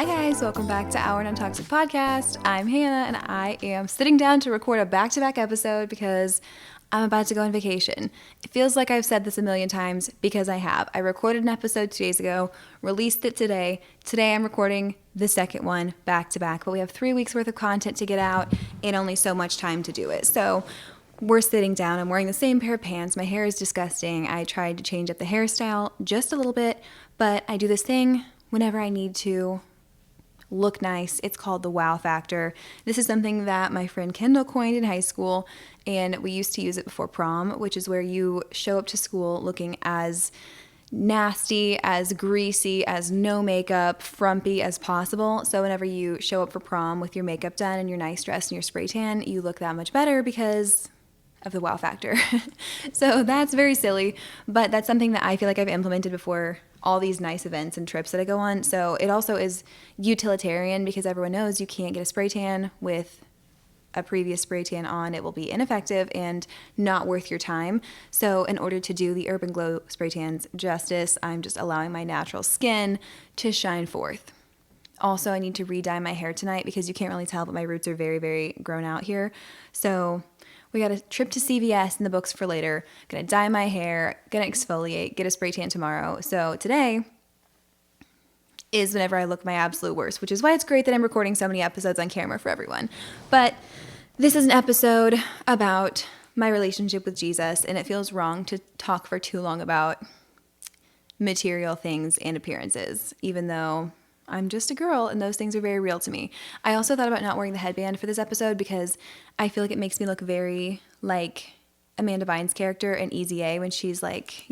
Hi guys, welcome back to Our Non-Toxic Podcast. I'm Hannah and I am sitting down to record a back-to-back episode because I'm about to go on vacation. It feels like I've said this a million times because I have. I recorded an episode 2 days ago, released it today. Today I'm recording the second one back-to-back, but we have 3 weeks worth of content to get out and only so much time to do it. So we're sitting down. I'm wearing the same pair of pants. My hair is disgusting. I tried to change up the hairstyle just a little bit, but I do this thing whenever I need to look nice. It's called the wow factor. This is something that my friend Kendall coined in high school, and we used to use it before prom, which is where you show up to school looking as nasty, as greasy, as no makeup, frumpy as possible. So whenever you show up for prom with your makeup done and your nice dress and your spray tan, you look that much better because of the wow factor. So that's very silly, but that's something that I feel like I've implemented before all these nice events and trips that I go on. So it also is utilitarian because everyone knows you can't get a spray tan with a previous spray tan on. It will be ineffective and not worth your time. So in order to do the Urban Glow spray tans justice, I'm just allowing my natural skin to shine forth. Also, I need to re-dye my hair tonight because you can't really tell, but my roots are very, very grown out here. So we got a trip to CVS in the books for later. Gonna dye my hair, gonna exfoliate, get a spray tan tomorrow. So today is whenever I look my absolute worst, which is why it's great that I'm recording so many episodes on camera for everyone. But this is an episode about my relationship with Jesus, and it feels wrong to talk for too long about material things and appearances, even though I'm just a girl and those things are very real to me. I also thought about not wearing the headband for this episode because I feel like it makes me look very like Amanda Bynes' character in Easy A when she's like,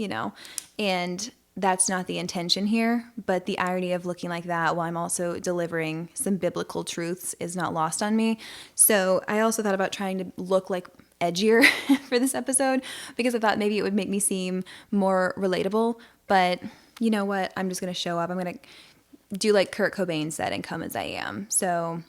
and that's not the intention here, but the irony of looking like that while I'm also delivering some biblical truths is not lost on me. So I also thought about trying to look like edgier for this episode because I thought maybe it would make me seem more relatable, but you know what? I'm just going to show up. I'm going to do like Kurt Cobain said and come as I am. So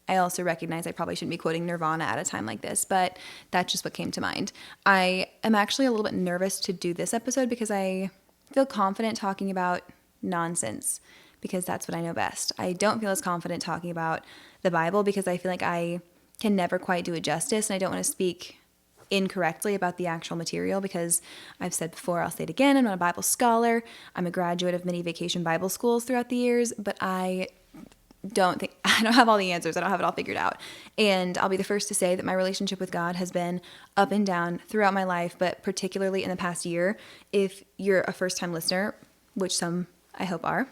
I also recognize I probably shouldn't be quoting Nirvana at a time like this, but that's just what came to mind. I am actually a little bit nervous to do this episode because I feel confident talking about nonsense because that's what I know best. I don't feel as confident talking about the Bible because I feel like I can never quite do it justice, and I don't want to speak incorrectly about the actual material because I've said before, I'll say it again, I'm not a Bible scholar. I'm a graduate of many vacation Bible schools throughout the years, but I don't have all the answers. I don't have it all figured out. And I'll be the first to say that my relationship with God has been up and down throughout my life, but particularly in the past year. If you're a first-time listener, which some I hope are,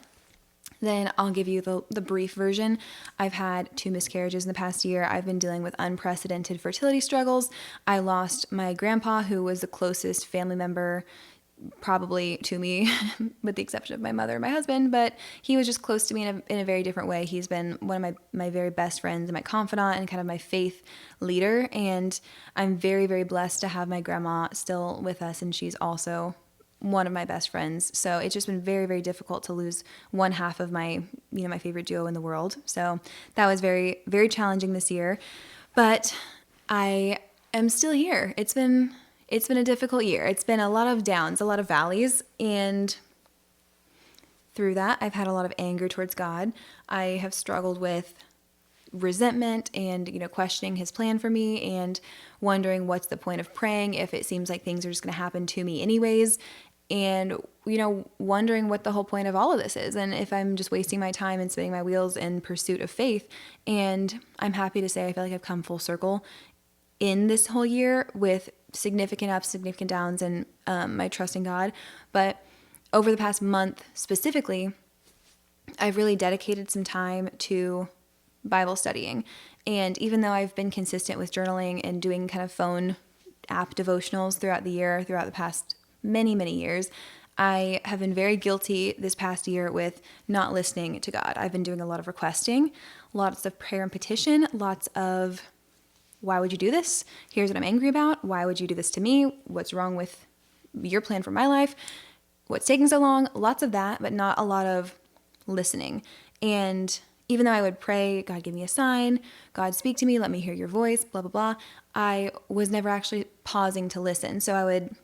then I'll give you the brief version. I've had 2 miscarriages in the past year. I've been dealing with unprecedented fertility struggles. I lost my grandpa, who was the closest family member probably to me, with the exception of my mother and my husband, but he was just close to me in a very different way. He's been one of my very best friends and my confidant and kind of my faith leader, and I'm very, very blessed to have my grandma still with us, and she's also one of my best friends. So it's just been very, very difficult to lose one half of my favorite duo in the world. So that was very, very challenging this year, but I am still here. It's been a difficult year. It's been a lot of downs, a lot of valleys, and through that, I've had a lot of anger towards God. I have struggled with resentment and, questioning his plan for me and wondering what's the point of praying if it seems like things are just going to happen to me anyways, and, wondering what the whole point of all of this is and if I'm just wasting my time and spinning my wheels in pursuit of faith. And I'm happy to say I feel like I've come full circle in this whole year with significant ups, significant downs, and my trust in God. But over the past month specifically, I've really dedicated some time to Bible studying. And even though I've been consistent with journaling and doing kind of phone app devotionals throughout the year, throughout the past many, many years, I have been very guilty this past year with not listening to God. I've been doing a lot of requesting, lots of prayer and petition, lots of, why would you do this? Here's what I'm angry about. Why would you do this to me? What's wrong with your plan for my life? What's taking so long? Lots of that, but not a lot of listening. And even though I would pray, God, give me a sign, God, speak to me, let me hear your voice, blah, blah, blah, I was never actually pausing to listen. So I would,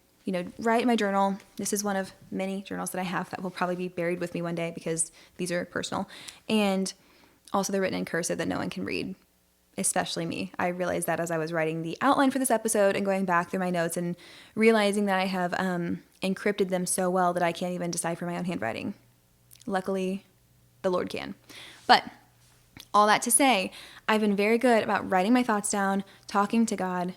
write in my journal. This is one of many journals that I have that will probably be buried with me one day because these are personal. And Also, they're written in cursive that no one can read, especially me. I realized that as I was writing the outline for this episode and going back through my notes and realizing that I have encrypted them so well that I can't even decipher my own handwriting. Luckily, the Lord can. But all that to say, I've been very good about writing my thoughts down, talking to God,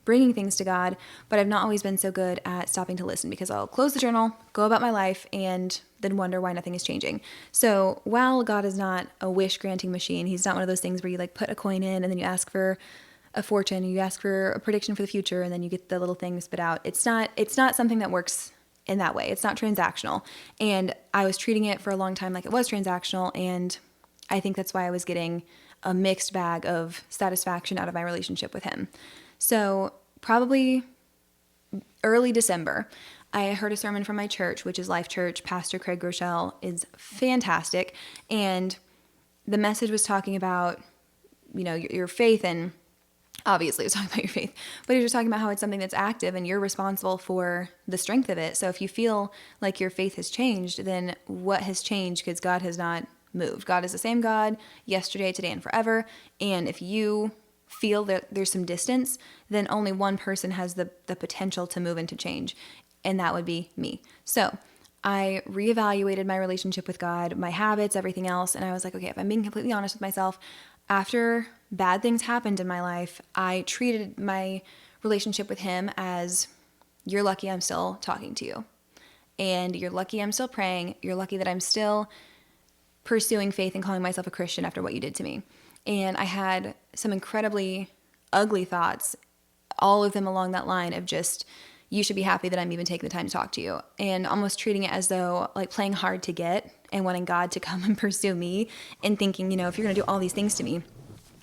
bringing things to God, but I've not always been so good at stopping to listen, because I'll close the journal, go about my life, and then wonder why nothing is changing. So while God is not a wish granting machine, he's not one of those things where you like put a coin in and then you ask for a fortune, you ask for a prediction for the future, and then you get the little thing spit out. It's not something that works in that way. It's not transactional. And I was treating it for a long time like it was transactional, and I think that's why I was getting a mixed bag of satisfaction out of my relationship with him. So probably early December, I heard a sermon from my church, which is Life Church. Pastor Craig Groeschel is fantastic. And the message was talking about, your faith, and obviously it was talking about your faith, but he was talking about how it's something that's active and you're responsible for the strength of it. So if you feel like your faith has changed, then what has changed? Because God has not moved. God is the same God yesterday, today, and forever. And if you feel that there's some distance, then only one person has the potential to move into change, and that would be me. So I reevaluated my relationship with God, my habits, everything else, and I was like, okay, if I'm being completely honest with myself, after bad things happened in my life, I treated my relationship with him as, you're lucky I'm still talking to you, and you're lucky I'm still praying, you're lucky that I'm still pursuing faith and calling myself a Christian after what you did to me. And I had some incredibly ugly thoughts, all of them along that line of just, you should be happy that I'm even taking the time to talk to you, and almost treating it as though like playing hard to get and wanting God to come and pursue me, and thinking, if you're going to do all these things to me,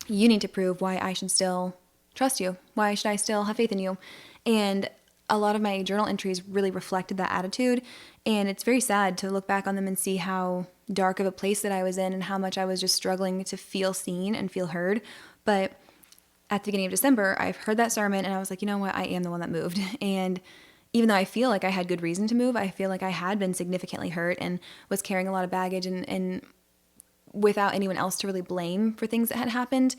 you need to prove why I should still trust you. Why should I still have faith in you? And a lot of my journal entries really reflected that attitude. And it's very sad to look back on them and see how dark of a place that I was in and how much I was just struggling to feel seen and feel heard. But at the beginning of December, I've heard that sermon and I was like, you know what? I am the one that moved. And even though I feel like I had good reason to move, I feel like I had been significantly hurt and was carrying a lot of baggage, and without anyone else to really blame for things that had happened,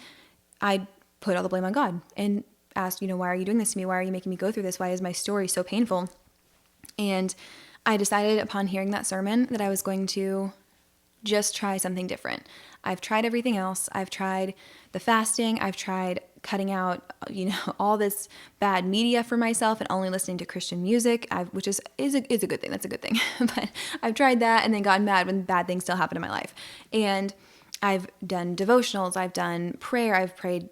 I put all the blame on God and asked, why are you doing this to me? Why are you making me go through this? Why is my story so painful? And I decided upon hearing that sermon that I was going to just try something different. I've tried everything else. I've tried the fasting. I've tried cutting out, all this bad media for myself and only listening to Christian music, which is a good thing. That's a good thing. But I've tried that and then gotten mad when bad things still happen in my life. And I've done devotionals. I've done prayer. I've prayed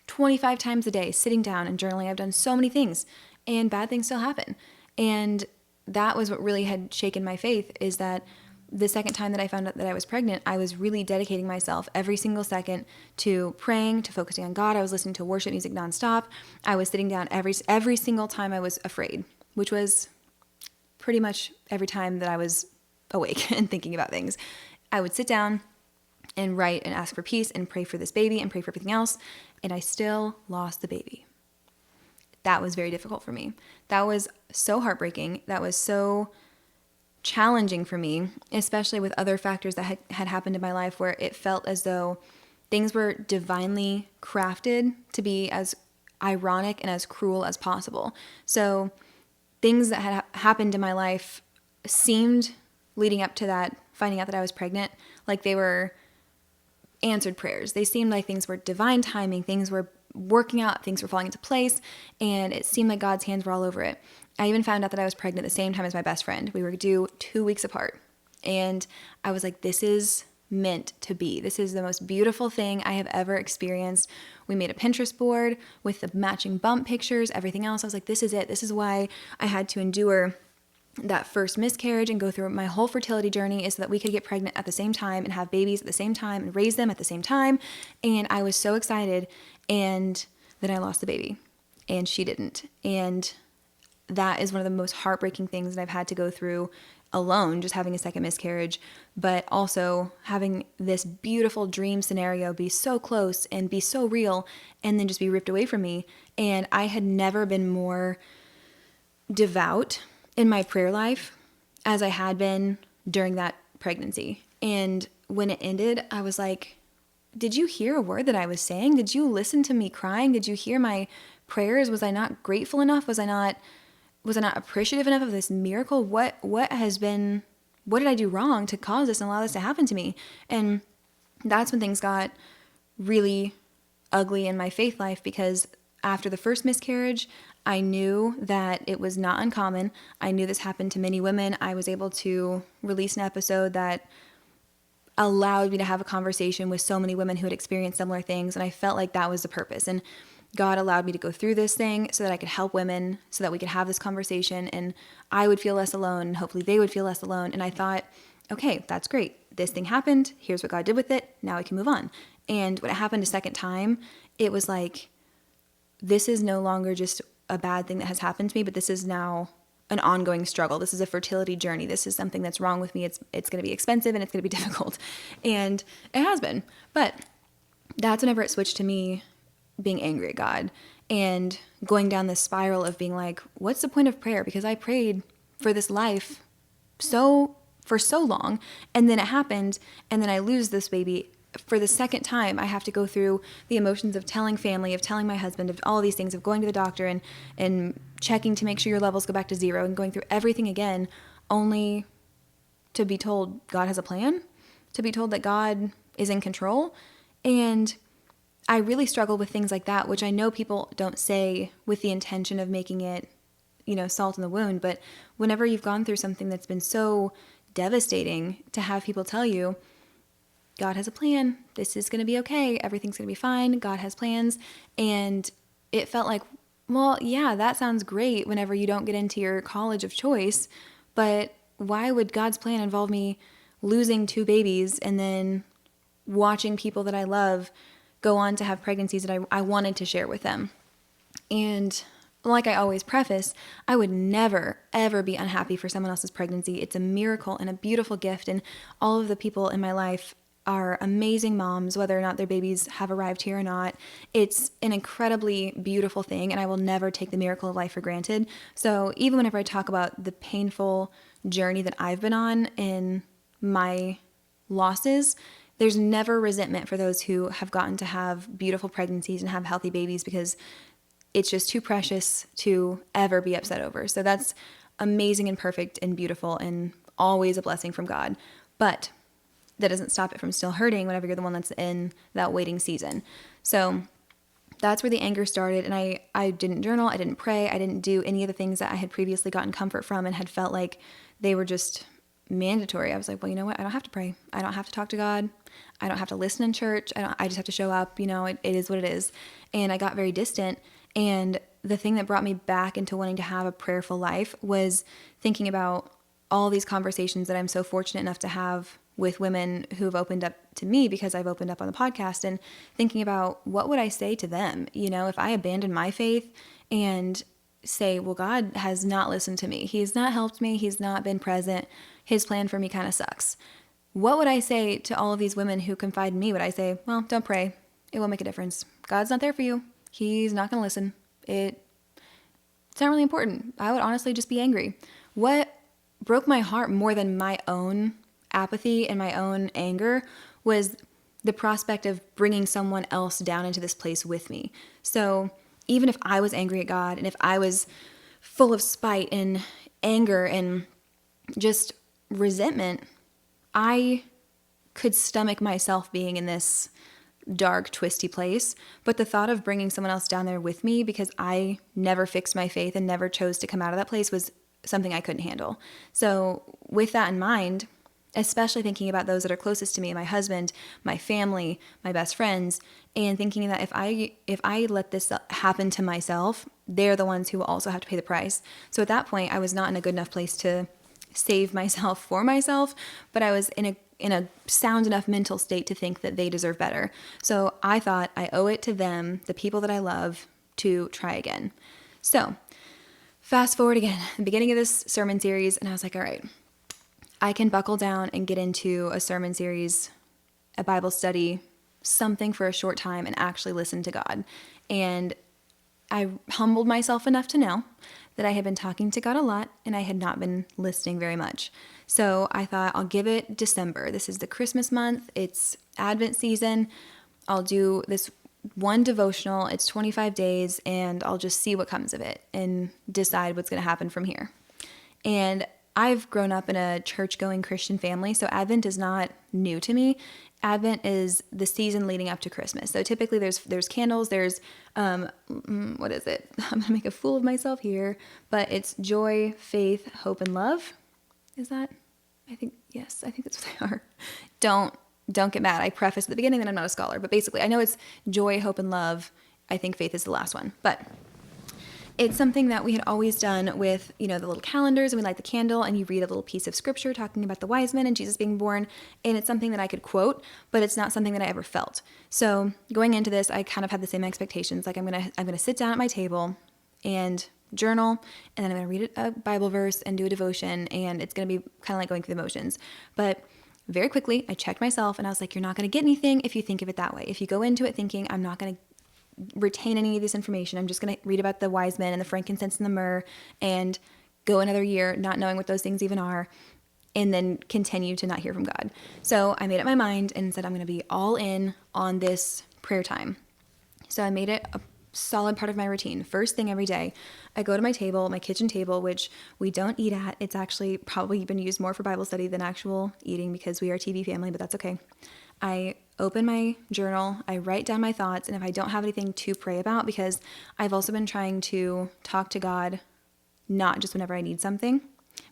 25 times a day, sitting down and journaling. I've done so many things, and bad things still happen. And that was what really had shaken my faith, is that the second time that I found out that I was pregnant, I was really dedicating myself every single second to praying, to focusing on God. I was listening to worship music nonstop. I was sitting down every single time I was afraid, which was pretty much every time that I was awake and thinking about things. I would sit down and write and ask for peace and pray for this baby and pray for everything else, and I still lost the baby. That was very difficult for me. That was so heartbreaking. That was so challenging for me, especially with other factors that had happened in my life where it felt as though things were divinely crafted to be as ironic and as cruel as possible. So things that had happened in my life seemed, leading up to that, finding out that I was pregnant, like they were answered prayers. They seemed like things were divine timing, things were working out, things were falling into place, and it seemed like God's hands were all over it. I even found out that I was pregnant at the same time as my best friend. We were due 2 weeks apart. And I was like, this is meant to be. This is the most beautiful thing I have ever experienced. We made a Pinterest board with the matching bump pictures, everything else. I was like, this is it. This is why I had to endure that first miscarriage and go through my whole fertility journey, is so that we could get pregnant at the same time and have babies at the same time and raise them at the same time. And I was so excited. And then I lost the baby, and she didn't. And that is one of the most heartbreaking things that I've had to go through alone, just having a second miscarriage, but also having this beautiful dream scenario be so close and be so real, and then just be ripped away from me. And I had never been more devout in my prayer life as I had been during that pregnancy. And when it ended, I was like, did you hear a word that I was saying? Did you listen to me crying? Did you hear my prayers? Was I not grateful enough? Was I not appreciative enough of this miracle? What did I do wrong to cause this and allow this to happen to me? And that's when things got really ugly in my faith life, because after the first miscarriage, I knew that it was not uncommon. I knew this happened to many women. I was able to release an episode that allowed me to have a conversation with so many women who had experienced similar things, and I felt like that was the purpose. And God allowed me to go through this thing so that I could help women, so that we could have this conversation, and I would feel less alone, and hopefully they would feel less alone. And I thought, okay, that's great. This thing happened. Here's what God did with it. Now I can move on. And when it happened a second time, it was like, this is no longer just a bad thing that has happened to me, but this is now an ongoing struggle. This is a fertility journey. This is something that's wrong with me. It's going to be expensive and it's going to be difficult. And it has been. But that's whenever it switched to me being angry at God and going down this spiral of being like, what's the point of prayer? Because I prayed for this life for so long, and then it happened, and then I lose this baby. For the second time, I have to go through the emotions of telling family, of telling my husband, of all these things, of going to the doctor and checking to make sure your levels go back to zero, and going through everything again, only to be told God has a plan, to be told that God is in control. And I really struggle with things like that, which I know people don't say with the intention of making it, salt in the wound. But whenever you've gone through something that's been so devastating, to have people tell you, God has a plan. This is going to be okay. Everything's going to be fine. God has plans. And it felt like, well, yeah, that sounds great whenever you don't get into your college of choice. But why would God's plan involve me losing 2 babies and then watching people that I love go on to have pregnancies that I wanted to share with them? And like I always preface, I would never, ever be unhappy for someone else's pregnancy. It's a miracle and a beautiful gift. And all of the people in my life are amazing moms, whether or not their babies have arrived here or not. It's an incredibly beautiful thing, and I will never take the miracle of life for granted. So even whenever I talk about the painful journey that I've been on in my losses, there's never resentment for those who have gotten to have beautiful pregnancies and have healthy babies, because it's just too precious to ever be upset over. So that's amazing and perfect and beautiful and always a blessing from God. But that doesn't stop it from still hurting whenever you're the one that's in that waiting season. So that's where the anger started. And I didn't journal. I didn't pray. I didn't do any of the things that I had previously gotten comfort from and had felt like they were just mandatory. I was like, well, you know what? I don't have to pray. I don't have to talk to God. I don't have to listen in church. I just have to show up. It is what it is. And I got very distant. And the thing that brought me back into wanting to have a prayerful life was thinking about all these conversations that I'm so fortunate enough to have with women who have opened up to me because I've opened up on the podcast, and thinking about what would I say to them? If I abandon my faith and say, well, God has not listened to me. He's not helped me. He's not been present. His plan for me kind of sucks. What would I say to all of these women who confide in me? Would I say, well, don't pray. It won't make a difference. God's not there for you. He's not going to listen. It's not really important. I would honestly just be angry. What broke my heart more than my own apathy and my own anger was the prospect of bringing someone else down into this place with me. So even if I was angry at God, and if I was full of spite and anger and just resentment, I could stomach myself being in this dark, twisty place. But the thought of bringing someone else down there with me, because I never fixed my faith and never chose to come out of that place, was something I couldn't handle. So with that in mind, especially thinking about those that are closest to me, my husband, my family, my best friends, and thinking that if I let this happen to myself, they're the ones who will also have to pay the price. So at that point, I was not in a good enough place to save myself for myself, but I was in a sound enough mental state to think that they deserve better. So I thought I owe it to them, the people that I love, to try again. So fast forward again, the beginning of this sermon series, and I was like, all right, I can buckle down and get into a sermon series, a Bible study, something for a short time, and actually listen to God. And I humbled myself enough to know that I had been talking to God a lot and I had not been listening very much. So I thought, I'll give it December. This is the Christmas month. It's Advent season. I'll do this one devotional. It's 25 days, and I'll just see what comes of it and decide what's going to happen from here. And I've grown up in a church-going Christian family, so Advent is not new to me. Advent is the season leading up to Christmas. So typically there's candles, there's, what is it? I'm going to make a fool of myself here, but it's joy, faith, hope, and love. Is that? I think that's what they are. Don't get mad. I preface at the beginning that I'm not a scholar, but basically I know it's joy, hope, and love. I think faith is the last one, but it's something that we had always done with, the little calendars, and we light the candle and you read a little piece of scripture talking about the wise men and Jesus being born. And it's something that I could quote, but it's not something that I ever felt. So going into this, I kind of had the same expectations. Like I'm going to sit down at my table and journal, and then I'm going to read a Bible verse and do a devotion, and it's going to be kind of like going through the motions. But very quickly, I checked myself and I was like, you're not going to get anything if you think of it that way. If you go into it thinking, I'm not going to retain any of this information, I'm just going to read about the wise men and the frankincense and the myrrh and go another year not knowing what those things even are, and then continue to not hear from God. So I made up my mind and said I'm going to be all in on this prayer time. So I made it a solid part of my routine. First thing every day, I go to my table, my kitchen table, which we don't eat at. It's actually probably been used more for Bible study than actual eating because we are a TV family, but that's okay. I open my journal, I write down my thoughts, and if I don't have anything to pray about, because I've also been trying to talk to God, not just whenever I need something,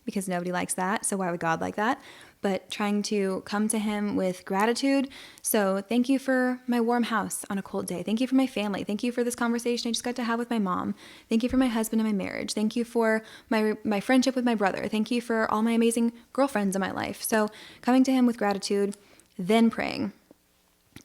because nobody likes that, so why would God like that? But trying to come to him with gratitude. So thank you for my warm house on a cold day. Thank you for my family. Thank you for this conversation I just got to have with my mom. Thank you for my husband and my marriage. Thank you for my friendship with my brother. Thank you for all my amazing girlfriends in my life. So coming to him with gratitude, then praying.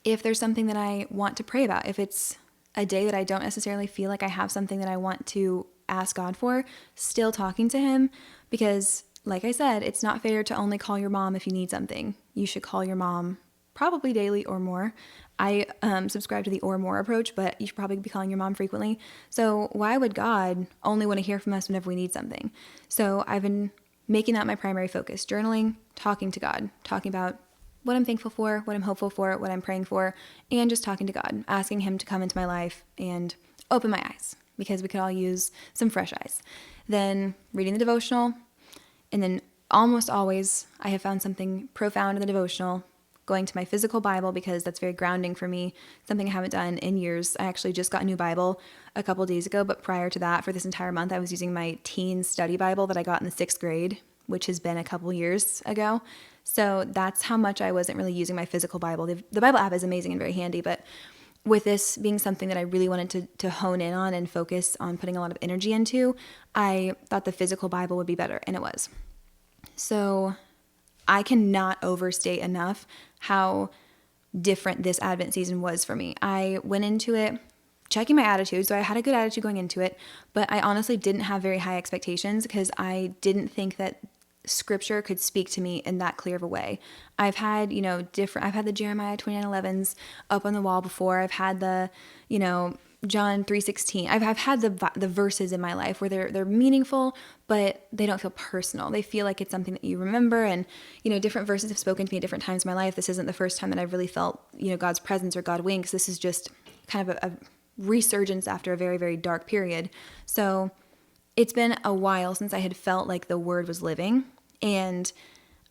If there's something that I want to pray about, if it's a day that I don't necessarily feel like I have something that I want to ask God for, still talking to him, because like I said, it's not fair to only call your mom if you need something. You should call your mom probably daily or more. I subscribe to the or more approach, but you should probably be calling your mom frequently. So why would God only want to hear from us whenever we need something? So I've been making that my primary focus, journaling, talking to God, talking about what I'm thankful for, what I'm hopeful for, what I'm praying for, and just talking to God, asking him to come into my life and open my eyes, because we could all use some fresh eyes. Then reading the devotional, and then almost always I have found something profound in the devotional, going to my physical Bible, because that's very grounding for me, something I haven't done in years. I actually just got a new Bible a couple days ago, but prior to that, for this entire month, I was using my teen study Bible that I got in the 6th grade, which has been a couple years ago. So that's how much I wasn't really using my physical Bible. The Bible app is amazing and very handy, but with this being something that I really wanted to hone in on and focus on putting a lot of energy into, I thought the physical Bible would be better, and it was. So I cannot overstate enough how different this Advent season was for me. I went into it checking my attitude, so I had a good attitude going into it, but I honestly didn't have very high expectations because I didn't think that scripture could speak to me in that clear of a way. I've had, I've had the Jeremiah 29:11s up on the wall before. I've had the, John 3:16. I've had the verses in my life where they're meaningful, but they don't feel personal. They feel like it's something that you remember, and different verses have spoken to me at different times in my life. This isn't the first time that I've really felt God's presence or God winks. This is just kind of a resurgence after a very, very dark period. So it's been a while since I had felt like the word was living. And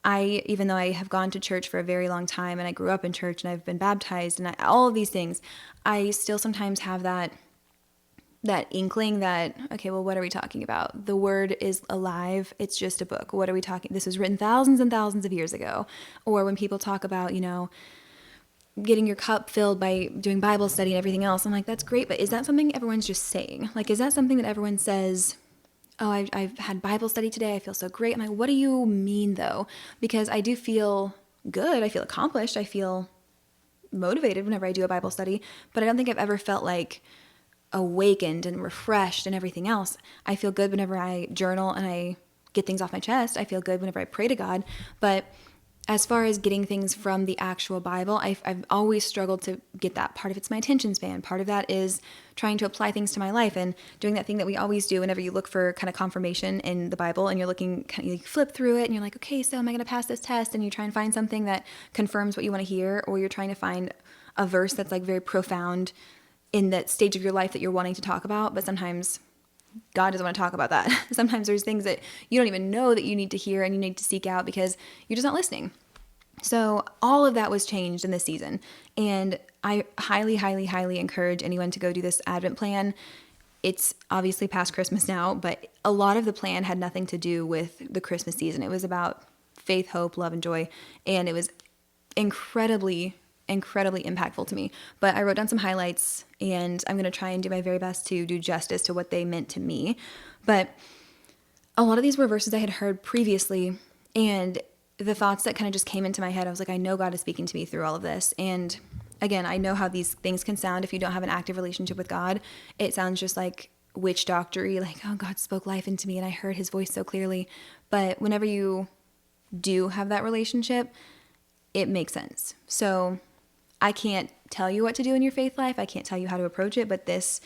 even though I have gone to church for a very long time, and I grew up in church, and I've been baptized, and all of these things, I still sometimes have that inkling that, okay, well, what are we talking about? The word is alive. It's just a book. What are we talking? This was written thousands and thousands of years ago. Or when people talk about, getting your cup filled by doing Bible study and everything else, I'm like, that's great, but is that something everyone's just saying? Like, is that something that everyone says, oh, I've had Bible study today, I feel so great. I'm like, what do you mean though? Because I do feel good, I feel accomplished, I feel motivated whenever I do a Bible study, but I don't think I've ever felt like awakened and refreshed and everything else. I feel good whenever I journal and I get things off my chest. I feel good whenever I pray to God, but as far as getting things from the actual Bible, I've always struggled to get that. Part of it's my attention span. Part of that is trying to apply things to my life and doing that thing that we always do whenever you look for kind of confirmation in the Bible, and you're looking, you flip through it and you're like, okay, so am I going to pass this test? And you try and find something that confirms what you want to hear, or you're trying to find a verse that's like very profound in that stage of your life that you're wanting to talk about, but sometimes God doesn't want to talk about that. Sometimes there's things that you don't even know that you need to hear and you need to seek out because you're just not listening. So all of that was changed in this season. And I highly, highly, highly encourage anyone to go do this Advent plan. It's obviously past Christmas now, but a lot of the plan had nothing to do with the Christmas season. It was about faith, hope, love, and joy. And it was incredibly impactful to me. But I wrote down some highlights, and I'm going to try and do my very best to do justice to what they meant to me. But a lot of these were verses I had heard previously, and the thoughts that kind of just came into my head, I was like, I know God is speaking to me through all of this. And again, I know how these things can sound if you don't have an active relationship with God. It sounds just like witch doctory, like, oh, God spoke life into me and I heard his voice so clearly. But whenever you do have that relationship, it makes sense. So I can't tell you what to do in your faith life. I can't tell you how to approach it, but this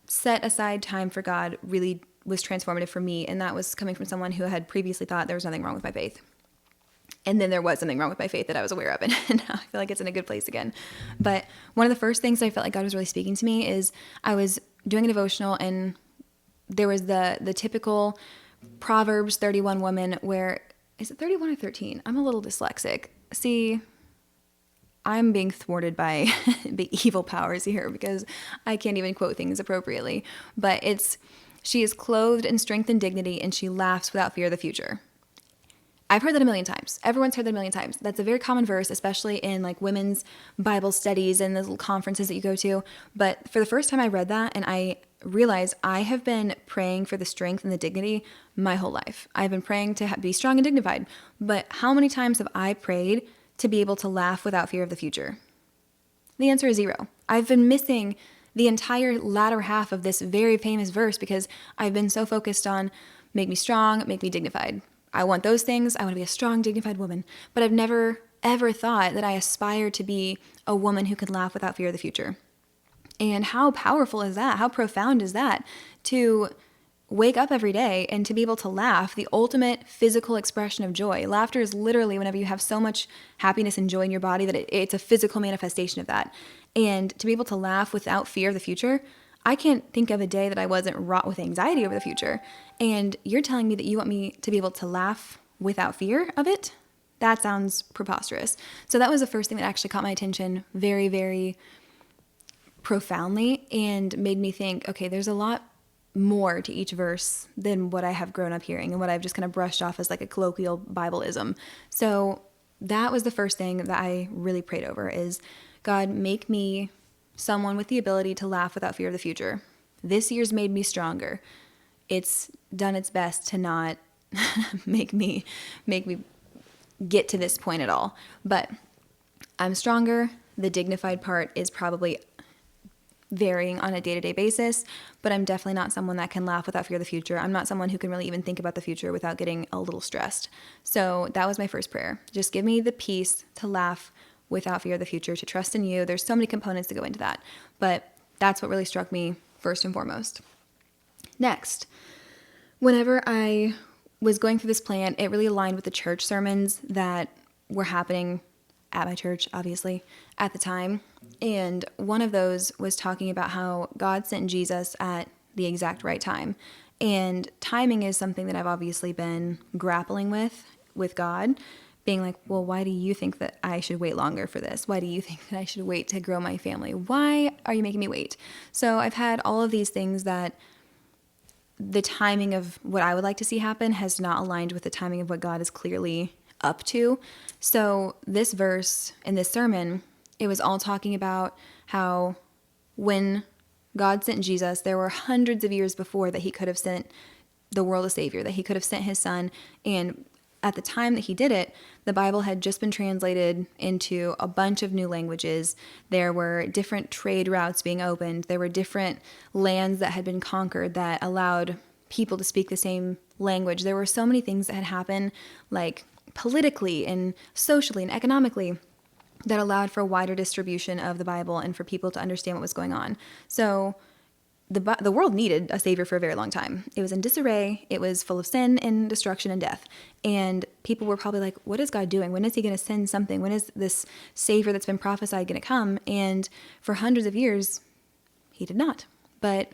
set aside time for God really was transformative for me. And that was coming from someone who had previously thought there was nothing wrong with my faith. And then there was something wrong with my faith that I was aware of. And now I feel like it's in a good place again. But one of the first things I felt like God was really speaking to me is I was doing a devotional, and there was the typical Proverbs 31 woman where, is it 31 or 13? I'm a little dyslexic. See, I'm being thwarted by the evil powers here because I can't even quote things appropriately. But she is clothed in strength and dignity, and she laughs without fear of the future. I've heard that a million times. Everyone's heard that a million times. That's a very common verse, especially in like women's Bible studies and the little conferences that you go to. But for the first time I read that, and I realized I have been praying for the strength and the dignity my whole life. I've been praying to be strong and dignified. But how many times have I prayed to be able to laugh without fear of the future? The answer is 0. I've been missing the entire latter half of this very famous verse because I've been so focused on make me strong, make me dignified. I want those things. I want to be a strong, dignified woman. But I've never, ever thought that I aspire to be a woman who can laugh without fear of the future. And how powerful is that? How profound is that? To wake up every day and to be able to laugh, the ultimate physical expression of joy. Laughter is literally whenever you have so much happiness and joy in your body that it's a physical manifestation of that. And to be able to laugh without fear of the future, I can't think of a day that I wasn't wrought with anxiety over the future. And you're telling me that you want me to be able to laugh without fear of it? That sounds preposterous. So that was the first thing that actually caught my attention very, very profoundly and made me think, okay, there's a lot more to each verse than what I have grown up hearing and what I've just kind of brushed off as like a colloquial Bibleism. So that was the first thing that I really prayed over is, God, make me someone with the ability to laugh without fear of the future. This year's made me stronger. It's done its best to not make me get to this point at all. But I'm stronger. The dignified part is probably varying on a day-to-day basis, but I'm definitely not someone that can laugh without fear of the future. I'm not someone who can really even think about the future without getting a little stressed. So that was my first prayer. Just give me the peace to laugh without fear of the future, to trust in you. There's so many components that go into that, but that's what really struck me first and foremost. Next, whenever I was going through this plan, it really aligned with the church sermons that were happening at my church, obviously, at the time. And one of those was talking about how God sent Jesus at the exact right time. And timing is something that I've obviously been grappling with God, being like, well, why do you think that I should wait longer for this? Why do you think that I should wait to grow my family? Why are you making me wait? So I've had all of these things that the timing of what I would like to see happen has not aligned with the timing of what God is clearly up to. So this verse in this sermon, it was all talking about how when God sent Jesus, there were hundreds of years before that he could have sent the world a savior, that he could have sent his son. And at the time that he did it, the Bible had just been translated into a bunch of new languages. There were different trade routes being opened. There were different lands that had been conquered that allowed people to speak the same language. There were so many things that had happened, like politically and socially and economically, that allowed for wider distribution of the Bible and for people to understand what was going on. So the world needed a savior for a very long time. It was in disarray. It was full of sin and destruction and death. And people were probably like, what is God doing? When is he going to send something? When is this savior that's been prophesied going to come? And for hundreds of years, he did not. But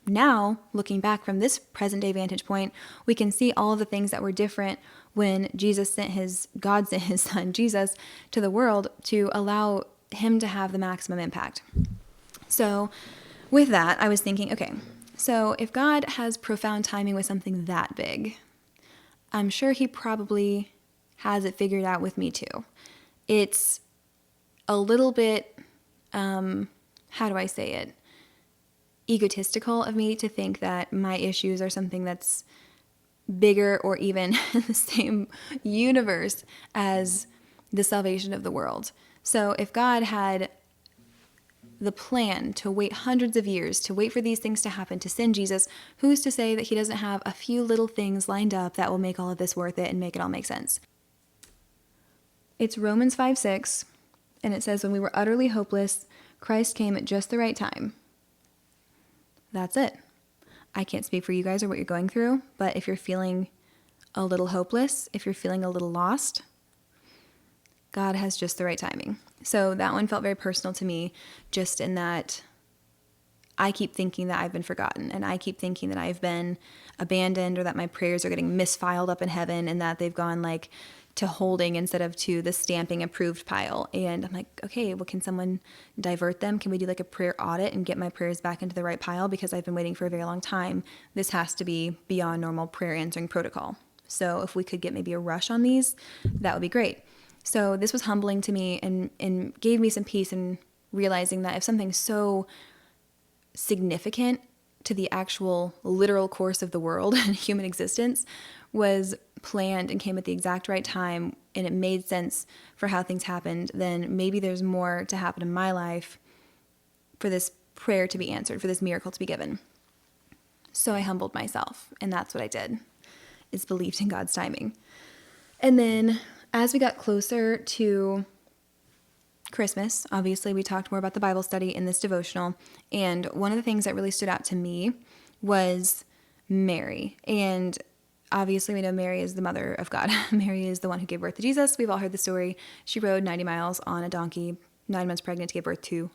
now, looking back from this present day vantage point, we can see all of the things that were different when God sent his son Jesus to the world to allow him to have the maximum impact. So with that, I was thinking, okay, so if God has profound timing with something that big, I'm sure he probably has it figured out with me too. It's a little bit, how do I say it? Egotistical of me to think that my issues are something that's bigger or even in the same universe as the salvation of the world. So if God had the plan to wait hundreds of years, to wait for these things to happen, to send Jesus, who's to say that he doesn't have a few little things lined up that will make all of this worth it and make it all make sense? It's Romans 5:6, and it says, when we were utterly hopeless, Christ came at just the right time. That's it. I can't speak for you guys or what you're going through, but if you're feeling a little hopeless, if you're feeling a little lost, God has just the right timing. So that one felt very personal to me, just in that I keep thinking that I've been forgotten, and I keep thinking that I've been abandoned, or that my prayers are getting misfiled up in heaven, and that they've gone like to holding instead of to the stamping approved pile. And I'm like, okay, well, can someone divert them? Can we do like a prayer audit and get my prayers back into the right pile? Because I've been waiting for a very long time. This has to be beyond normal prayer answering protocol. So if we could get maybe a rush on these, that would be great. So this was humbling to me and gave me some peace in realizing that if something so significant to the actual literal course of the world and human existence was planned and came at the exact right time, and it made sense for how things happened, then maybe there's more to happen in my life for this prayer to be answered, for this miracle to be given. So I humbled myself, and that's what I did, is believed in God's timing. And then as we got closer to Christmas, obviously we talked more about the Bible study in this devotional, and one of the things that really stood out to me was Mary. And obviously we know Mary is the mother of God. Mary is the one who gave birth to Jesus. We've all heard the story. She rode 90 miles on a donkey, 9 months pregnant, to give birth to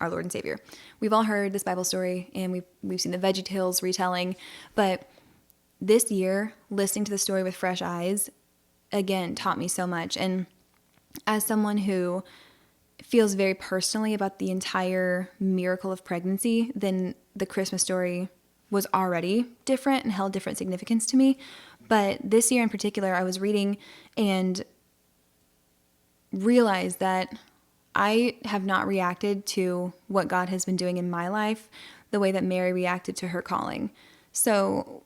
our Lord and Savior. We've all heard this Bible story, and we've seen the VeggieTales retelling, but this year, listening to the story with fresh eyes, again, taught me so much. And as someone who feels very personally about the entire miracle of pregnancy, then the Christmas story was already different and held different significance to me. But this year in particular, I was reading and realized that I have not reacted to what God has been doing in my life the way that Mary reacted to her calling. So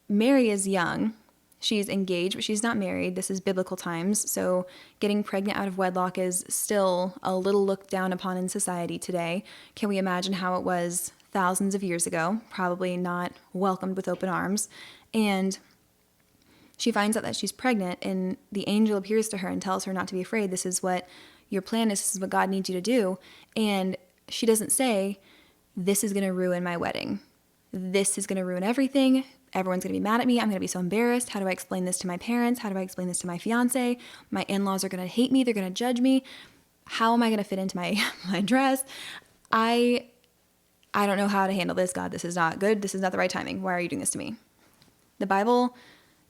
Mary is young. She's engaged, but she's not married. This is biblical times, so getting pregnant out of wedlock is still a little looked down upon in society today. Can we imagine how it was thousands of years ago? Probably not welcomed with open arms. And she finds out that she's pregnant, and the angel appears to her and tells her not to be afraid. This is what your plan is. This is what God needs you to do. And she doesn't say, this is going to ruin my wedding. This is going to ruin everything. Everyone's going to be mad at me. I'm going to be so embarrassed. How do I explain this to my parents? How do I explain this to my fiance? My in-laws are going to hate me. They're going to judge me. How am I going to fit into my dress? I don't know how to handle this, God. This is not good. This is not the right timing. Why are you doing this to me? The Bible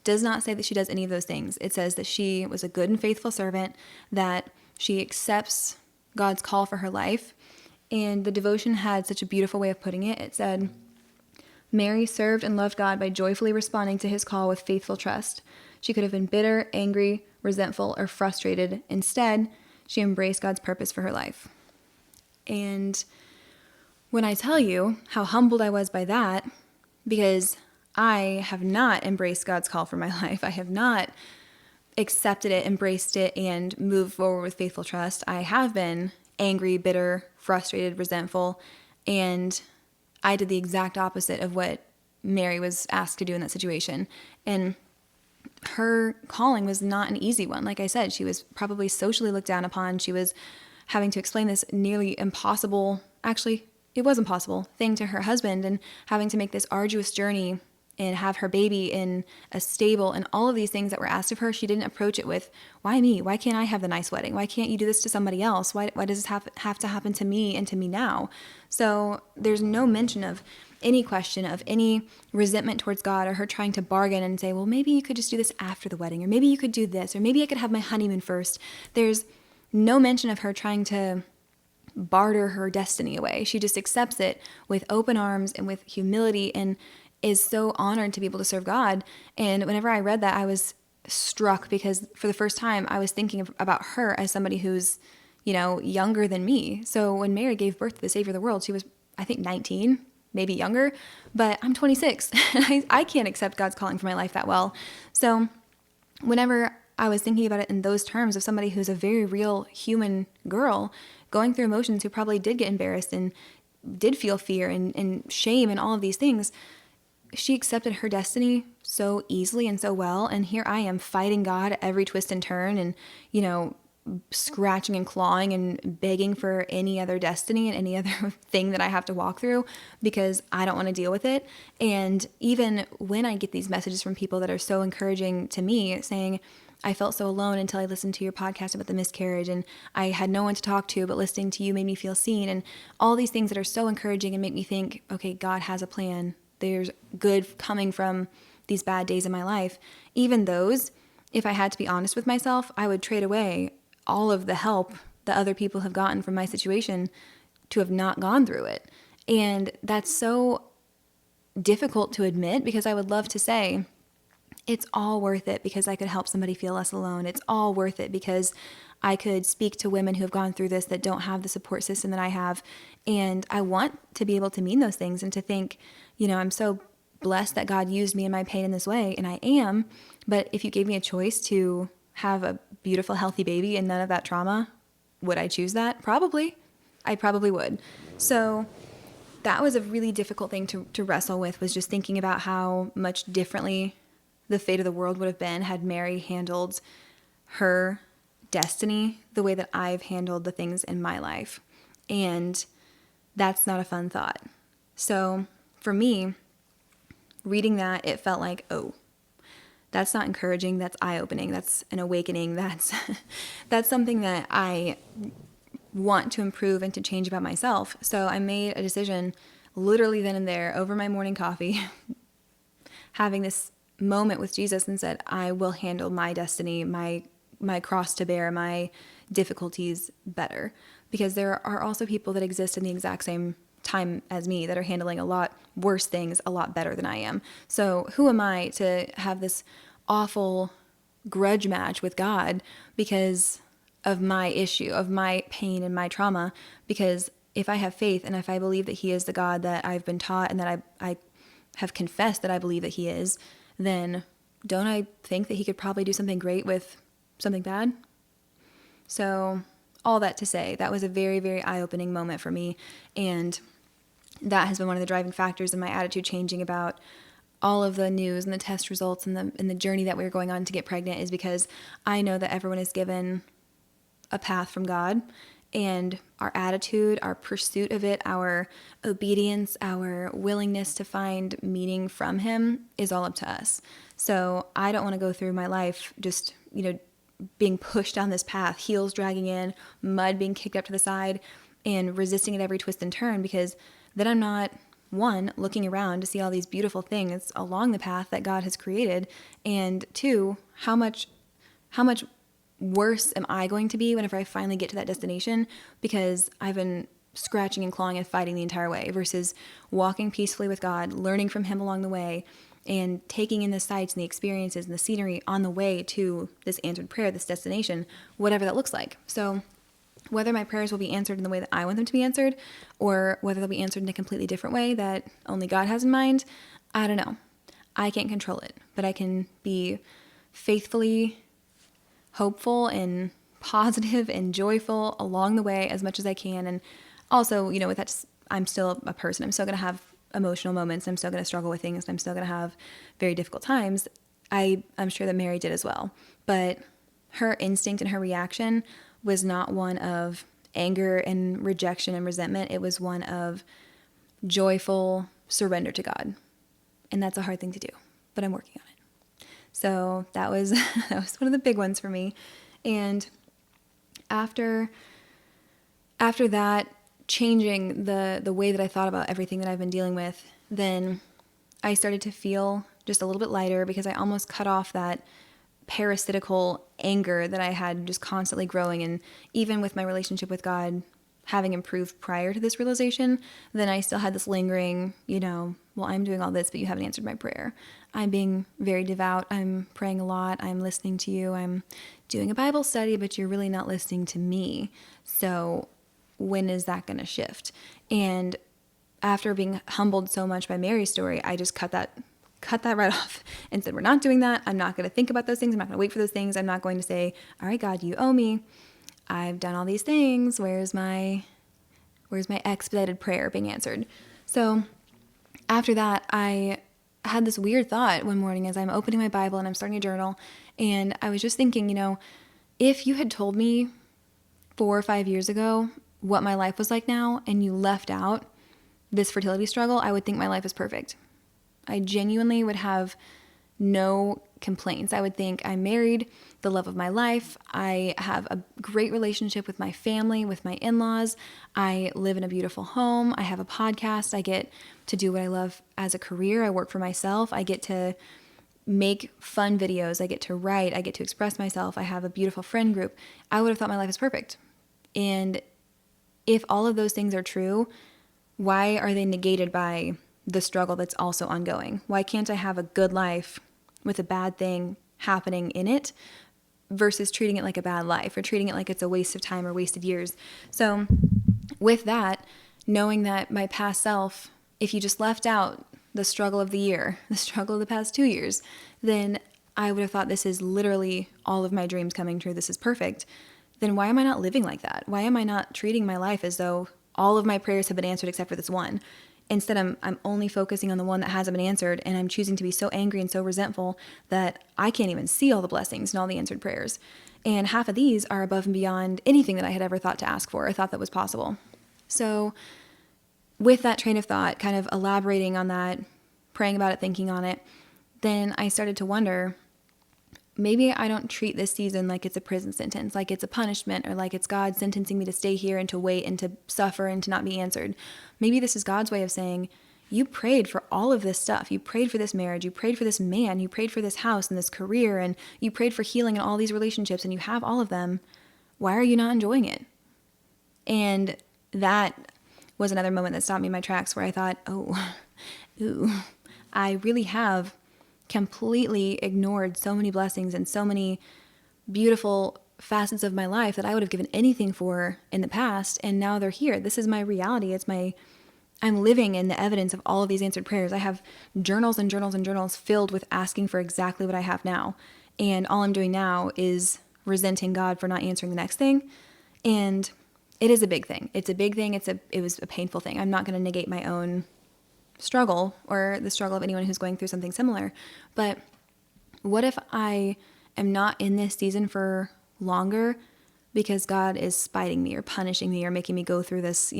does not say that she does any of those things. It says that she was a good and faithful servant, that she accepts God's call for her life. And the devotion had such a beautiful way of putting it. It said, Mary served and loved God by joyfully responding to his call with faithful trust. She could have been bitter, angry, resentful, or frustrated. Instead, she embraced God's purpose for her life. And when I tell you how humbled I was by that, because I have not embraced God's call for my life, I have not accepted it, embraced it, and moved forward with faithful trust. I have been angry, bitter, frustrated, resentful, and I did the exact opposite of what Mary was asked to do in that situation. And her calling was not an easy one. Like I said, she was probably socially looked down upon. She was having to explain this nearly impossible, actually, it was impossible thing to her husband, and having to make this arduous journey and have her baby in a stable and all of these things that were asked of her, she didn't approach it with, why me? Why can't I have the nice wedding? Why can't you do this to somebody else? Why does this have to happen to me and to me now? So there's no mention of any question of any resentment towards God or her trying to bargain and say, well, maybe you could just do this after the wedding, or maybe you could do this, or maybe I could have my honeymoon first. There's no mention of her trying to barter her destiny away. She just accepts it with open arms and with humility, and is so honored to be able to serve God. And whenever I read that, I was struck, because for the first time I was thinking about her as somebody who's, younger than me. So when Mary gave birth to the Savior of the world, she was, I think, 19, maybe younger, but I'm 26 and I can't accept God's calling for my life that well. So whenever I was thinking about it in those terms of somebody who's a very real human girl going through emotions, who probably did get embarrassed and did feel fear and shame and all of these things, she accepted her destiny so easily and so well. And here I am fighting God at every twist and turn, and, scratching and clawing and begging for any other destiny and any other thing that I have to walk through because I don't want to deal with it. And even when I get these messages from people that are so encouraging to me, saying, I felt so alone until I listened to your podcast about the miscarriage, and I had no one to talk to, but listening to you made me feel seen, and all these things that are so encouraging and make me think, okay, God has a plan. There's good coming from these bad days in my life. Even those, if I had to be honest with myself, I would trade away all of the help that other people have gotten from my situation to have not gone through it. And that's so difficult to admit, because I would love to say, it's all worth it because I could help somebody feel less alone. It's all worth it because I could speak to women who have gone through this that don't have the support system that I have. And I want to be able to mean those things and to think, I'm so blessed that God used me in my pain in this way, and I am. But if you gave me a choice to have a beautiful, healthy baby and none of that trauma, would I choose that? Probably. I probably would. So that was a really difficult thing to wrestle with, was just thinking about how much differently the fate of the world would have been had Mary handled her destiny the way that I've handled the things in my life. And that's not a fun thought. So for me, reading that, it felt like, oh, that's not encouraging. That's eye-opening. That's an awakening. That's something that I want to improve and to change about myself. So I made a decision literally then and there over my morning coffee, having this moment with Jesus, and said, I will handle my destiny, my cross to bear, my difficulties better. Because there are also people that exist in the exact same time as me that are handling a lot worse things a lot better than I am. So who am I to have this awful grudge match with God because of my issue, of my pain and my trauma? Because if I have faith and if I believe that He is the God that I've been taught and that I have confessed that I believe that He is, then don't I think that He could probably do something great with something bad? So all that to say, that was a very, very eye-opening moment for me. And that has been one of the driving factors in my attitude changing about all of the news and the test results and the journey that we're going on to get pregnant, is because I know that everyone is given a path from God, and our attitude, our pursuit of it, our obedience, our willingness to find meaning from Him is all up to us. So I don't want to go through my life just, being pushed down this path, heels dragging in, mud being kicked up to the side, and resisting at every twist and turn, because then I'm not, one, looking around to see all these beautiful things along the path that God has created, and two, how much worse am I going to be whenever I finally get to that destination, because I've been scratching and clawing and fighting the entire way, versus walking peacefully with God, learning from Him along the way, and taking in the sights and the experiences and the scenery on the way to this answered prayer, this destination, whatever that looks like. So whether my prayers will be answered in the way that I want them to be answered, or whether they'll be answered in a completely different way that only God has in mind, I don't know. I can't control it, but I can be faithfully hopeful and positive and joyful along the way as much as I can. And also, with that, I'm still a person. I'm still going to have emotional moments. I'm still going to struggle with things. I'm still going to have very difficult times. I'm sure that Mary did as well. But her instinct and her reaction was not one of anger and rejection and resentment. It was one of joyful surrender to God. And that's a hard thing to do, but I'm working on it. So that was that was one of the big ones for me. And after that, changing the way that I thought about everything that I've been dealing with, then I started to feel just a little bit lighter because I almost cut off that parasitical anger that I had just constantly growing. And even with my relationship with God having improved prior to this realization, then I still had this lingering, well, I'm doing all this, but you haven't answered my prayer. I'm being very devout. I'm praying a lot. I'm listening to you. I'm doing a Bible study, but you're really not listening to me. So when is that going to shift? And after being humbled so much by Mary's story, I just cut that right off and said, we're not doing that. I'm not going to think about those things. I'm not going to wait for those things. I'm not going to say, all right, God, you owe me. I've done all these things. Where's my expedited prayer being answered? So after that, I had this weird thought one morning as I'm opening my Bible and I'm starting a journal. And I was just thinking, if you had told me 4 or 5 years ago what my life was like now, and you left out this fertility struggle, I would think my life is perfect. I genuinely would have no complaints. I would think I'm married, the love of my life. I have a great relationship with my family, with my in-laws. I live in a beautiful home. I have a podcast. I get to do what I love as a career. I work for myself. I get to make fun videos. I get to write. I get to express myself. I have a beautiful friend group. I would have thought my life is perfect. And if all of those things are true, why are they negated by the struggle that's also ongoing? Why can't I have a good life with a bad thing happening in it versus treating it like a bad life or treating it like it's a waste of time or wasted years? So with that, knowing that my past self, if you just left out the struggle of the year, the struggle of the past 2 years, then I would have thought this is literally all of my dreams coming true. This is perfect. Then why am I not living like that? Why am I not treating my life as though all of my prayers have been answered except for this one? Instead, I'm only focusing on the one that hasn't been answered, and I'm choosing to be so angry and so resentful that I can't even see all the blessings and all the answered prayers. And half of these are above and beyond anything that I had ever thought to ask for or thought that was possible. So with that train of thought, kind of elaborating on that, praying about it, thinking on it, then I started to wonder, maybe I don't treat this season like it's a prison sentence, like it's a punishment, or like it's God sentencing me to stay here and to wait and to suffer and to not be answered. Maybe this is God's way of saying, you prayed for all of this stuff. You prayed for this marriage. You prayed for this man. You prayed for this house and this career. And you prayed for healing in all these relationships, and you have all of them. Why are you not enjoying it? And that was another moment that stopped me in my tracks where I thought, I really have completely ignored so many blessings and so many beautiful facets of my life that I would have given anything for in the past, and now they're here. This is my reality. I'm living in the evidence of all of these answered prayers. I have journals and journals and journals filled with asking for exactly what I have now, and all I'm doing now is resenting God for not answering the next thing. And it is a big thing. It's a big thing. It was a painful thing. I'm not going to negate my own struggle or the struggle of anyone who's going through something similar. But what if I am not in this season for longer because God is spiting me or punishing me or making me go through this,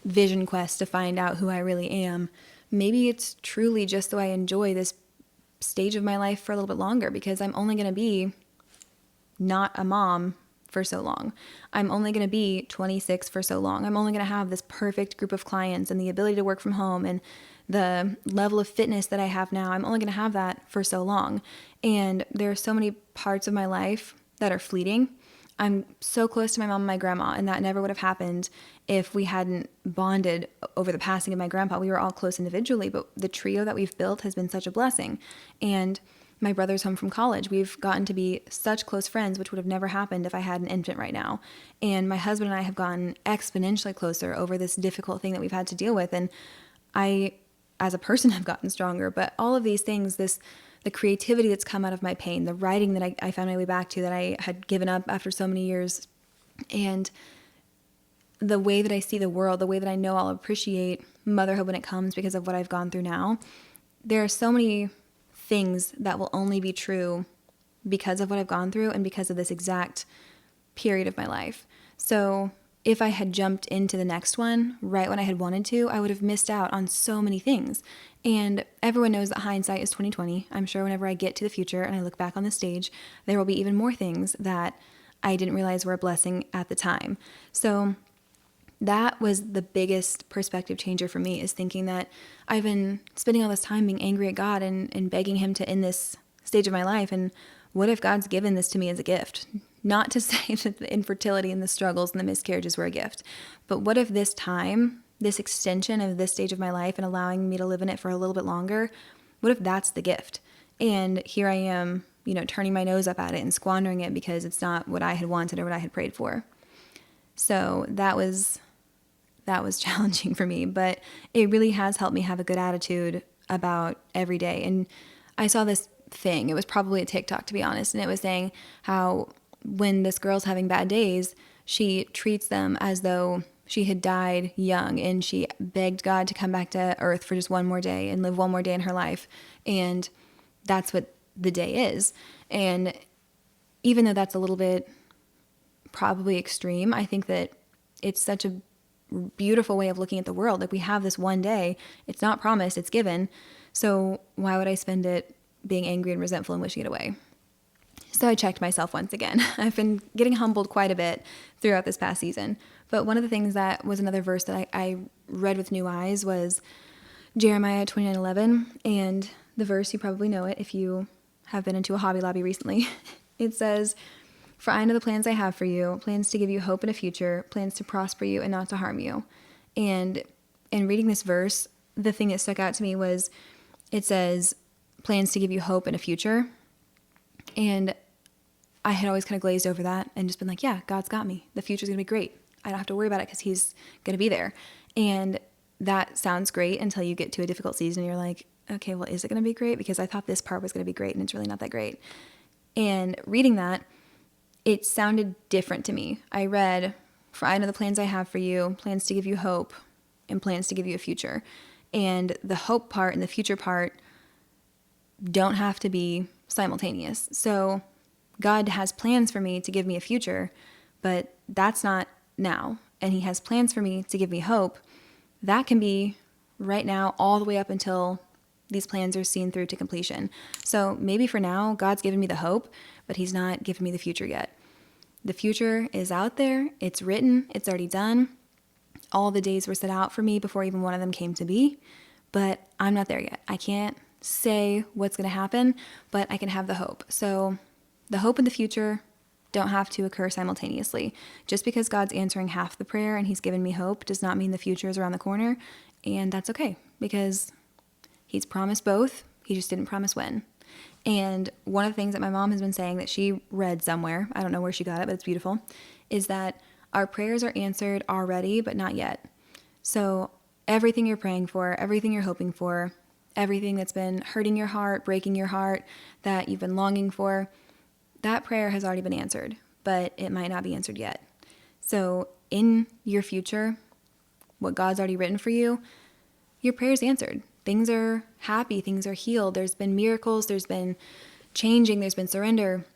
vision quest to find out who I really am? Maybe it's truly just so I enjoy this stage of my life for a little bit longer, because I'm only going to be not a mom for so long. I'm only going to be 26 for so long. I'm only going to have this perfect group of clients and the ability to work from home and the level of fitness that I have now. I'm only going to have that for so long. And there are so many parts of my life that are fleeting. I'm so close to my mom and my grandma, and that never would have happened if we hadn't bonded over the passing of my grandpa. We were all close individually, but the trio that we've built has been such a blessing. And my brother's home from college. We've gotten to be such close friends, which would have never happened if I had an infant right now. And my husband and I have gotten exponentially closer over this difficult thing that we've had to deal with. And I, as a person, have gotten stronger. But all of these things, the creativity that's come out of my pain, the writing that I found my way back to that I had given up after so many years, and the way that I see the world, the way that I know I'll appreciate motherhood when it comes because of what I've gone through now. There are so many things that will only be true because of what I've gone through and because of this exact period of my life. So if I had jumped into the next one right when I had wanted to, I would have missed out on so many things. And everyone knows that hindsight is 2020. I'm sure whenever I get to the future and I look back on the stage, there will be even more things that I didn't realize were a blessing at the time. So that was the biggest perspective changer for me, is thinking that I've been spending all this time being angry at God and begging him to end this stage of my life. And what if God's given this to me as a gift? Not to say that the infertility and the struggles and the miscarriages were a gift, but what if this time, this extension of this stage of my life and allowing me to live in it for a little bit longer, what if that's the gift? And here I am, turning my nose up at it and squandering it because it's not what I had wanted or what I had prayed for. So that was challenging for me, but it really has helped me have a good attitude about every day. And I saw this thing, it was probably a TikTok, to be honest, and it was saying how when this girl's having bad days, she treats them as though she had died young, and she begged God to come back to earth for just one more day and live one more day in her life. And that's what the day is. And even though that's a little bit probably extreme, I think that it's such a beautiful way of looking at the world. Like, we have this one day, it's not promised, it's given. So why would I spend it being angry and resentful and wishing it away? So I checked myself once again. I've been getting humbled quite a bit throughout this past season. But one of the things that was another verse that I read with new eyes was Jeremiah 29:11. And the verse, you probably know it if you have been into a Hobby Lobby recently. It says, "For I know the plans I have for you, plans to give you hope and a future, plans to prosper you and not to harm you." And in reading this verse, the thing that stuck out to me was it says, plans to give you hope and a future. And I had always kind of glazed over that and just been like, yeah, God's got me. The future's going to be great. I don't have to worry about it because he's going to be there. And that sounds great until you get to a difficult season and you're like, okay, well, is it going to be great? Because I thought this part was going to be great and it's really not that great. And reading that, it sounded different to me. I read, "For I know the plans I have for you, plans to give you hope and plans to give you a future." And the hope part and the future part don't have to be simultaneous. So God has plans for me to give me a future, but that's not now. And he has plans for me to give me hope. That can be right now all the way up until these plans are seen through to completion. So maybe for now, God's given me the hope, but he's not given me the future yet. The future is out there. It's written. It's already done. All the days were set out for me before even one of them came to be, but I'm not there yet. I can't say what's going to happen, but I can have the hope. So the hope and the future don't have to occur simultaneously. Just because God's answering half the prayer and he's given me hope does not mean the future is around the corner. And that's okay, because he's promised both. He just didn't promise when. And one of the things that my mom has been saying that she read somewhere, I don't know where she got it, but it's beautiful, is that our prayers are answered already, but not yet. So everything you're praying for, everything you're hoping for, everything that's been hurting your heart, breaking your heart, that you've been longing for, that prayer has already been answered, but it might not be answered yet. So in your future, what God's already written for you, your prayer's answered. Things are happy, things are healed. There's been miracles, there's been changing, there's been surrender,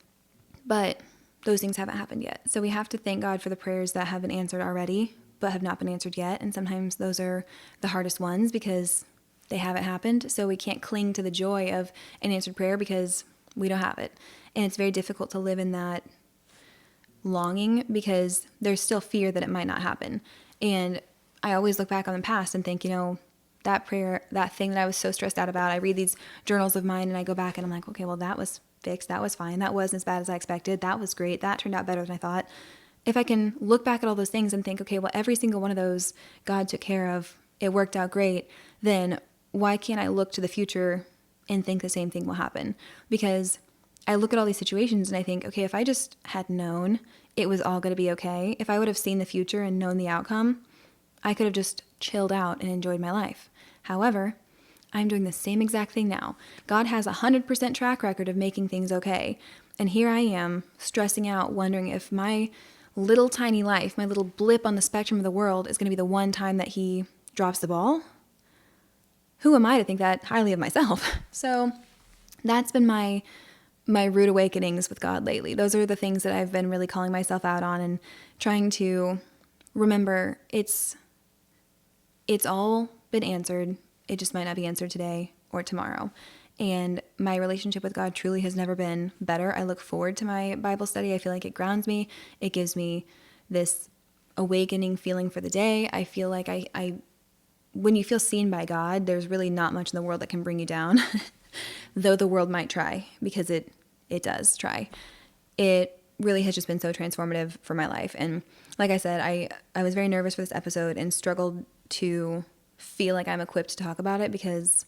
but those things haven't happened yet. So we have to thank God for the prayers that have been answered already, but have not been answered yet. And sometimes those are the hardest ones because they haven't happened. So we can't cling to the joy of an answered prayer because we don't have it. And it's very difficult to live in that longing because there's still fear that it might not happen. And I always look back on the past and think, that prayer, that thing that I was so stressed out about, I read these journals of mine and I go back and I'm like, okay, well, that was fixed. That was fine. That wasn't as bad as I expected. That was great. That turned out better than I thought. If I can look back at all those things and think, okay, well, every single one of those God took care of, it worked out great, then why can't I look to the future and think the same thing will happen? Because I look at all these situations and I think, okay, if I just had known it was all going to be okay, if I would have seen the future and known the outcome, I could have just chilled out and enjoyed my life. However, I'm doing the same exact thing now. God has a 100% track record of making things okay. And here I am stressing out, wondering if my little tiny life, my little blip on the spectrum of the world is going to be the one time that he drops the ball. Who am I to think that highly of myself? So that's been my rude awakenings with God lately. Those are the things that I've been really calling myself out on and trying to remember, it's all been answered. It just might not be answered today or tomorrow. And my relationship with God truly has never been better. I look forward to my Bible study. I feel like it grounds me. It gives me this awakening feeling for the day. I feel like I when you feel seen by God, there's really not much in the world that can bring you down, though the world might try, because it does try. It really has just been so transformative for my life. And like I said, I was very nervous for this episode and struggled to feel like I'm equipped to talk about it because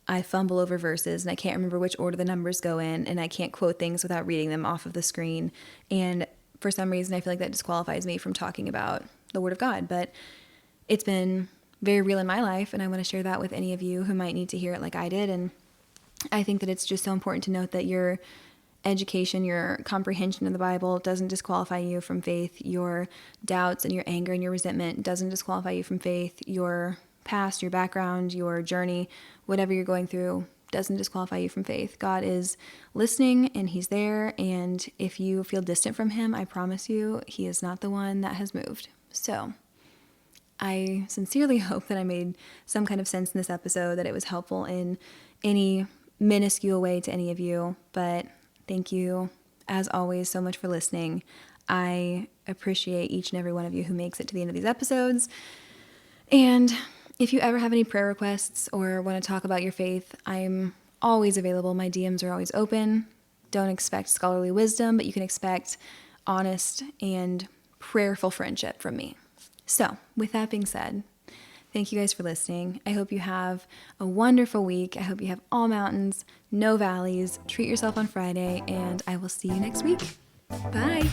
I fumble over verses and I can't remember which order the numbers go in, and I can't quote things without reading them off of the screen. And for some reason, I feel like that disqualifies me from talking about the Word of God. But it's been very real in my life, and I want to share that with any of you who might need to hear it like I did. And I think that it's just so important to note that your education, your comprehension of the Bible doesn't disqualify you from faith. Your doubts and your anger and your resentment doesn't disqualify you from faith. Your past, your background, your journey, whatever you're going through doesn't disqualify you from faith. God is listening and He's there. And if you feel distant from Him, I promise you, He is not the one that has moved. So I sincerely hope that I made some kind of sense in this episode, that it was helpful in any minuscule way to any of you. But thank you, as always, so much for listening. I appreciate each and every one of you who makes it to the end of these episodes. And if you ever have any prayer requests or want to talk about your faith, I'm always available. My DMs are always open. Don't expect scholarly wisdom, but you can expect honest and prayerful friendship from me. So, with that being said, thank you guys for listening. I hope you have a wonderful week. I hope you have all mountains, no valleys. Treat yourself on Friday, and I will see you next week. Bye.